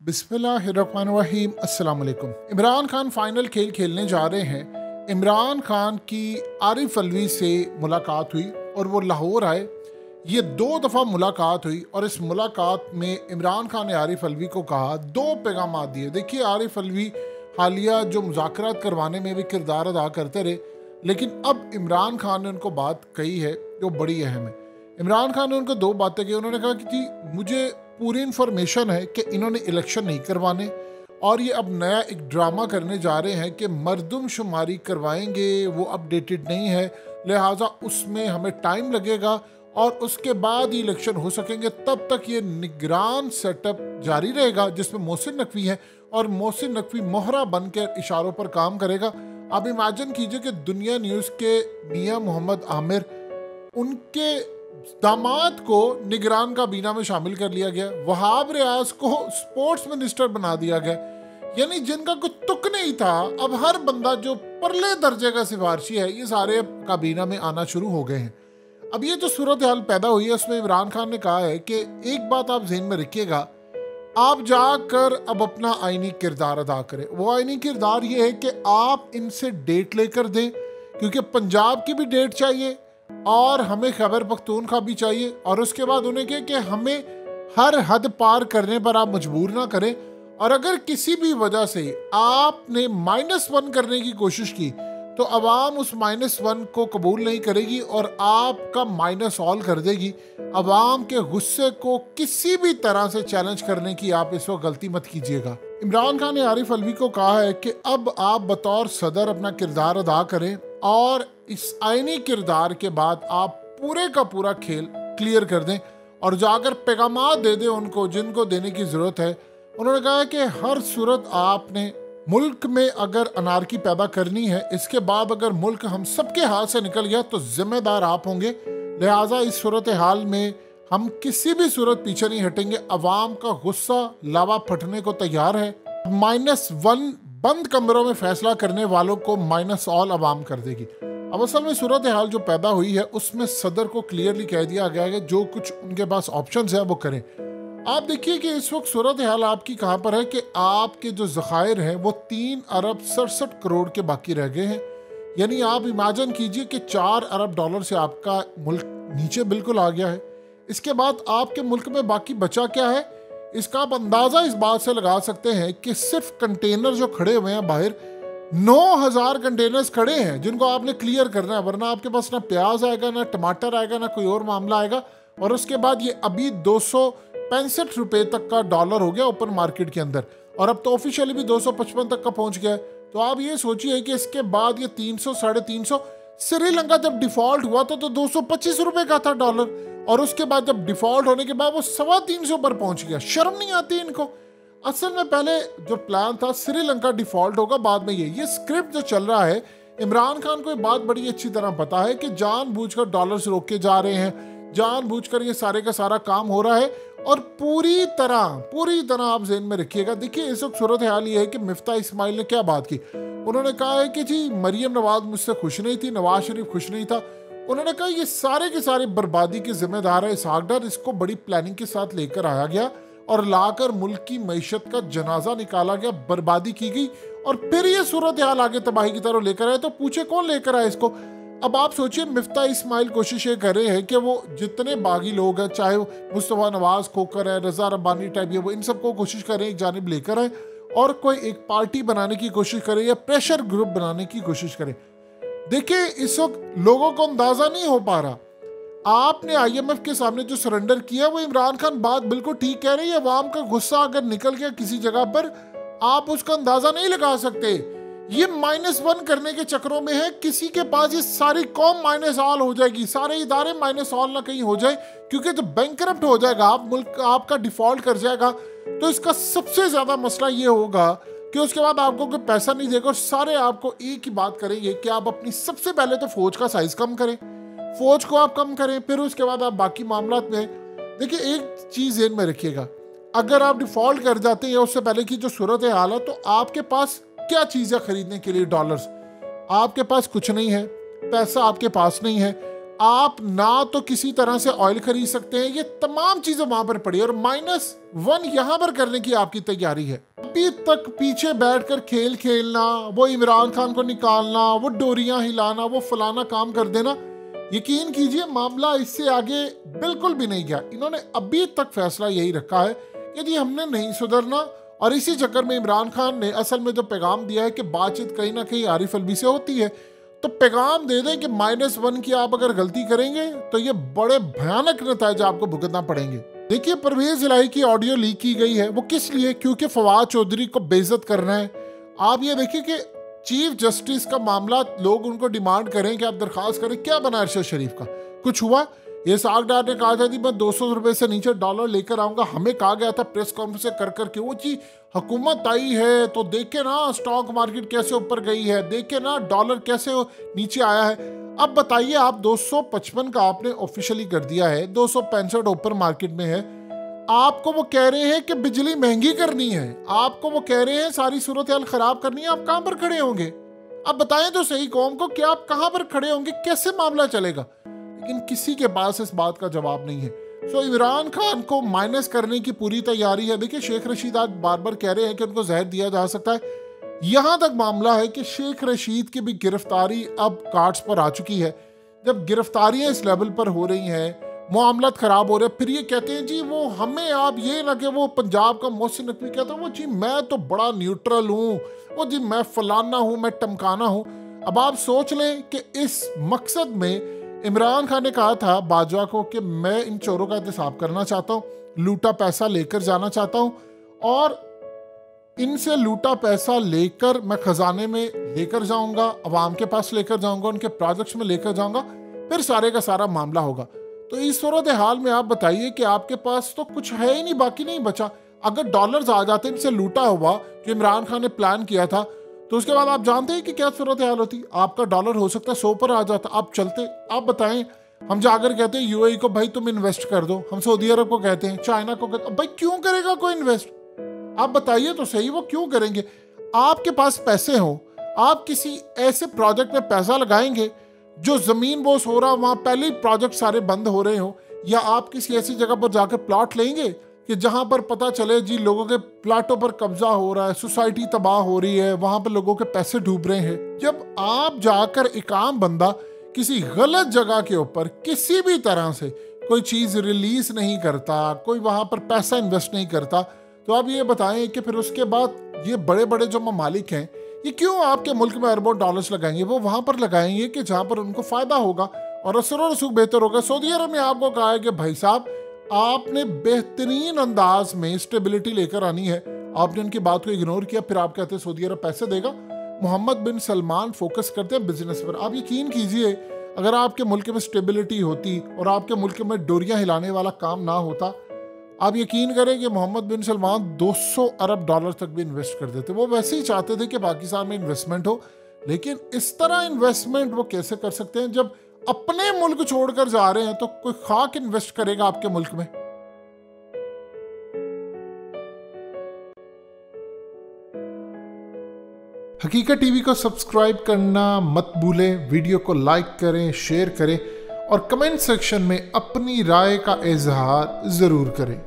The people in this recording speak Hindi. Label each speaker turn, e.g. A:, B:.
A: बिस्मिल्लाहिर्रहमानिर्रहीम। अस्सलाम वालेकुम। इमरान खान फाइनल खेल खेलने जा रहे हैं। इमरान खान की आरिफ अलवी से मुलाकात हुई और वो लाहौर आए। ये 2 दफ़ा मुलाकात हुई और इस मुलाकात में इमरान खान ने आरिफ अलवी को कहा, 2 पैगाम दिए। देखिए, आरिफ अलवी हालिया जो मुज़ाकरात करवाने में भी किरदार अदा करते रहे, लेकिन अब इमरान खान ने उनको बात कही है जो बड़ी अहम है। इमरान खान ने उनको 2 बातें की। उन्होंने कहा कि जी, मुझे पूरी इन्फॉर्मेशन है कि इन्होंने इलेक्शन नहीं करवाने और ये अब नया एक ड्रामा करने जा रहे हैं कि मर्दमशुमारी करवाएंगे, वो अपडेटेड नहीं है, लिहाजा उसमें हमें टाइम लगेगा और उसके बाद ही इलेक्शन हो सकेंगे। तब तक ये निगरान सेटअप जारी रहेगा जिसमें मोहसिन नकवी है और मोहसिन नकवी मोहरा बनकर इशारों पर काम करेगा। आप इमेजिन कीजिए कि दुनिया न्यूज़ के मियां मोहम्मद आमिर, उनके दामाद को निगरान काबीना में शामिल कर लिया गया। वहाब रियाज को स्पोर्ट्स मिनिस्टर बना दिया गया। यानी जिनका कुछ तुक नहीं था, अब हर बंदा जो परले दर्जे का सिफारशी है, ये सारे काबीना में आना शुरू हो गए हैं। अब ये जो सूरत हाल पैदा हुई है, उसमें इमरान खान ने कहा है कि एक बात आप ज़हन में रखिएगा, आप जाकर अब अपना आईनी किरदार अदा करें। वो आईनी किरदार ये है कि आप इनसे डेट लेकर दें, क्योंकि पंजाब की भी डेट चाहिए और हमें खैबर पख्तूनख्वा भी चाहिए। और उसके बाद उन्हें कहे कि हमें हर हद पार करने पर आप मजबूर ना करें, और अगर किसी भी वजह से आपने -1 करने की कोशिश की तो अवाम उस -1 को कबूल नहीं करेगी और आपका माइनस ऑल कर देगी। अवाम के गुस्से को किसी भी तरह से चैलेंज करने की आप इस वक्त गलती मत कीजिएगा। इमरान खान ने आरिफ अलवी को कहा है कि अब आप बतौर सदर अपना किरदार अदा करें और इस आईनी किरदार के बाद आप पूरे का पूरा खेल क्लियर कर दें और जाकर पैगाम दे दें उनको जिनको देने की ज़रूरत है। उन्होंने कहा कि हर सूरत आपने मुल्क में अगर अनारकी पैदा करनी है, इसके बाद अगर मुल्क हम सबके हाथ से निकल गया तो जिम्मेदार आप होंगे। लिहाजा इस सूरत हाल में हम किसी भी सूरत पीछे नहीं हटेंगे। अवाम का गुस्सा लावा फटने को तैयार है। -1 बंद कमरों में फैसला करने वालों को माइनस ऑल अवाम कर देगी। अब असल में सूरत हाल जो पैदा हुई है, उसमें सदर को क्लियरली कह दिया गया है कि जो कुछ उनके पास ऑप्शंस है वो करें। आप देखिए कि इस वक्त सूरत हाल आपकी कहाँ पर है कि आपके जो ज़खायर हैं वो 3 अरब 67 करोड़ के बाकी रह गए हैं। यानी आप इमेजिन कीजिए कि 4 अरब डॉलर से आपका मुल्क नीचे बिल्कुल आ गया है। इसके बाद आपके मुल्क में बाकी बचा क्या है, इसका आप अंदाज़ा इस बात से लगा सकते हैं कि सिर्फ कंटेनर जो खड़े हुए हैं बाहर, 9000 कंटेनर्स खड़े हैं जिनको आपने क्लियर करना है, वरना आपके पास ना प्याज आएगा, ना टमाटर आएगा, ना कोई और मामला आएगा। और उसके बाद ये अभी 265 रुपये तक का डॉलर हो गया ओपन मार्केट के अंदर, और अब तो ऑफिशियली भी 255 तक का पहुंच गया है। तो आप ये सोचिए कि इसके बाद ये 300 साढ़े 300, श्रीलंका जब डिफॉल्ट हुआ तो 225 रुपये का था डॉलर, और उसके बाद जब डिफॉल्ट होने के बाद वो 350 पर पहुंच गया। शर्म नहीं आती इनको। असल में पहले जो प्लान था श्रीलंका डिफॉल्ट होगा, बाद में ये स्क्रिप्ट जो चल रहा है, इमरान खान को ये बात बड़ी अच्छी तरह पता है कि जानबूझकर डॉलर्स रोके जा रहे हैं, जानबूझकर ये सारे का सारा काम हो रहा है। और पूरी तरह आप ज़हन में रखिएगा। देखिए, इस वक्त सूरत हाल ये है कि मिफ्ता इस्माइल ने क्या बात की। उन्होंने कहा है कि जी, मरियम नवाज मुझसे खुश नहीं थी, नवाज शरीफ खुश नहीं था। उन्होंने कहा ये सारे के सारे बर्बादी के जिम्मेदार है इसहाक डार। इसको बड़ी प्लानिंग के साथ लेकर आया गया और लाकर मुल्क की मईशत का जनाजा निकाला गया, बर्बादी की गई, और फिर ये सूरत हाल आगे तबाही की तरफ लेकर आए। तो पूछे कौन लेकर आए इसको। अब आप सोचिए, मिफ्ता इस्माइल कोशिश ये कर रहे हैं कि वो जितने बागी लोग हैं, चाहे वो मुस्तफ़ा नवाज खोकर है, रजा रब्बानी टाइप, ये वो इन सबको कोशिश करें एक जानिब लेकर आए और कोई एक पार्टी बनाने की कोशिश करें या प्रेशर ग्रुप बनाने की कोशिश करें। देखिए, इस वक्त लोगों को अंदाजा नहीं हो पा रहा। आपने IMF के सामने जो सरेंडर किया, वो इमरान खान बात बिल्कुल ठीक कह रही है। अवाम का गुस्सा अगर निकल गया किसी जगह पर, आप उसका अंदाजा नहीं लगा सकते। ये -1 करने के चक्करों में है। किसी के पास ये सारी कौम माइनस ऑल हो जाएगी, सारे इदारे माइनस ऑल ना कहीं हो जाए, क्योंकि जब बैंकरप्ट हो जाएगा आप, मुल्क आपका डिफॉल्ट कर जाएगा, तो इसका सबसे ज्यादा मसला ये होगा कि उसके बाद आपको कोई पैसा नहीं देगा और सारे आपको एक ही बात करेंगे कि आप अपनी सबसे पहले तो फौज का साइज कम करें, फौज को आप कम करें, फिर उसके बाद आप बाकी मामला में। देखिए, एक चीज ज़हन में रखिएगा, अगर आप डिफॉल्ट कर जाते हैं उससे पहले की जो सूरत हाल है, तो आपके पास क्या चीज़ें खरीदने के लिए डॉलर्स, आपके पास कुछ नहीं है, पैसा आपके पास नहीं है। आप ना तो किसी तरह से ऑयल खरीद सकते हैं, ये तमाम चीजें वहां पर पड़ी और -1 यहां पर करने की आपकी तैयारी है। अभी तक पीछे बैठकर खेल खेलना, वो इमरान खान को निकालना, वो डोरियां हिलाना, वो फलाना काम कर देना, यकीन कीजिए मामला इससे आगे बिल्कुल भी नहीं गया। इन्होंने अभी तक फैसला यही रखा है कि जी हमने नहीं सुधरना, और इसी चक्कर में इमरान खान ने असल में जो पैगाम दिया है कि बातचीत कहीं ना कहीं आरिफ अलवी से होती है, तो पैगाम दे दें कि -1 की आप अगर गलती करेंगे तो ये बड़े भयानक नतीजे आपको भुगतना पड़ेंगे। देखिए, परवेज इलाही की ऑडियो लीक की गई है, वो किस लिए? क्योंकि फवाद चौधरी को बेइज्जत करना है। आप ये देखिए कि चीफ जस्टिस का मामला, लोग उनको डिमांड करें कि आप दरखास्त करें, क्या बना अरशद शरीफ का? कुछ हुआ? ये साग डार ने कहा था जी मैं 200 रुपए से नीचे डॉलर लेकर आऊंगा, हमें कहा गया था प्रेस कॉन्फ्रेंस कर करके, वो जी हुकूमत आई है तो देखे ना स्टॉक मार्केट कैसे ऊपर गई है, देखे ना डॉलर कैसे नीचे आया है। अब बताइए, आप 255 का आपने ऑफिशियली कर दिया है, 265 ऊपर मार्केट में है, आपको वो कह रहे हैं कि बिजली महंगी करनी है, आपको वो कह रहे हैं सारी सूरत हाल खराब करनी है, आप कहां पर खड़े होंगे? अब बताएं तो सही कौम को कि आप कहां पर खड़े होंगे, कैसे मामला चलेगा? लेकिन किसी के पास इस बात का जवाब नहीं है। सो इमरान खान को माइनस करने की पूरी तैयारी है। देखिए, शेख रशीद आज बार बार कह रहे हैं कि उनको जहर दिया जा सकता है। यहां तक मामला है कि शेख रशीद की भी गिरफ्तारी अब कार्ड्स पर आ चुकी है। जब गिरफ्तारियां इस लेवल पर हो रही हैं, मामलात खराब हो रहे हैं, फिर ये कहते हैं जी वो हमें, आप ये ना कि वो पंजाब का मोहसिन नकवी कहता है वो जी मैं तो बड़ा न्यूट्रल हूँ, वो जी मैं फलाना हूँ, मैं टमकाना हूँ। अब आप सोच लें कि इस मकसद में इमरान खान ने कहा था बाजवा को कि मैं इन चोरों का एहतसाब करना चाहता हूँ, लूटा पैसा लेकर जाना चाहता हूँ, और इनसे लूटा पैसा लेकर मैं खजाने में लेकर जाऊंगा, अवाम के पास लेकर जाऊंगा, उनके प्रोजेक्ट्स में लेकर जाऊंगा, फिर सारे का सारा मामला होगा। तो इस सूरत हाल में आप बताइए कि आपके पास तो कुछ है ही नहीं, बाकी नहीं बचा। अगर डॉलर्स आ जाते इनसे लूटा हुआ जो इमरान खान ने प्लान किया था, तो उसके बाद आप जानते हैं कि क्या सूरत हाल होती। आपका डॉलर हो सकता है 100 पर आ जाता, आप चलते। आप बताएं, हम जाकर कहते हैं यूएई को भाई तुम इन्वेस्ट कर दो, हम सऊदी अरब को कहते हैं, चाइना को कहते हैं, भाई क्यों करेगा कोई इन्वेस्ट? आप बताइए तो सही, वो क्यों करेंगे? आपके पास पैसे हो, आप किसी ऐसे प्रोजेक्ट में पैसा लगाएंगे जो जमीन बोस हो रहा, वहां पहले ही प्रोजेक्ट सारे बंद हो रहे हो, या आप किसी ऐसी जगह पर जाकर प्लॉट लेंगे कि जहां पर पता चले जी लोगों के प्लाटों पर कब्जा हो रहा है, सोसाइटी तबाह हो रही है, वहां पर लोगों के पैसे डूब रहे हैं। जब आप जाकर एक आम बंदा किसी गलत जगह के ऊपर किसी भी तरह से कोई चीज रिलीज नहीं करता, कोई वहां पर पैसा इन्वेस्ट नहीं करता, तो आप ये बताएं कि फिर उसके बाद ये बड़े बड़े जो ममालिक हैं ये क्यों आपके मुल्क में अरबों डॉलर्स लगाएंगे? वो वहां पर लगाएंगे कि जहां पर उनको फायदा होगा और असर और रसूख बेहतर होगा। सऊदी अरब में आपको कहा है कि भाई साहब आपने बेहतरीन अंदाज में स्टेबिलिटी लेकर आनी है, आपने उनकी बात को इग्नोर किया, फिर आप कहते हैं सऊदी अरब पैसे देगा। मोहम्मद बिन सलमान फोकस करते हैं बिजनेस पर। आप यकीन कीजिए, अगर आपके मुल्क में स्टेबिलिटी होती और आपके मुल्क में डोरियां हिलाने वाला काम ना होता, आप यकीन करें कि मोहम्मद बिन सलमान 200 अरब डॉलर तक भी इन्वेस्ट कर देते। वो वैसे ही चाहते थे कि पाकिस्तान में इन्वेस्टमेंट हो, लेकिन इस तरह इन्वेस्टमेंट वो कैसे कर सकते हैं जब अपने मुल्क छोड़कर जा रहे हैं? तो कोई खाक इन्वेस्ट करेगा आपके मुल्क में? हकीकत टीवी को सब्सक्राइब करना मत भूलें, वीडियो को लाइक करें, शेयर करें और कमेंट सेक्शन में अपनी राय का इजहार जरूर करें।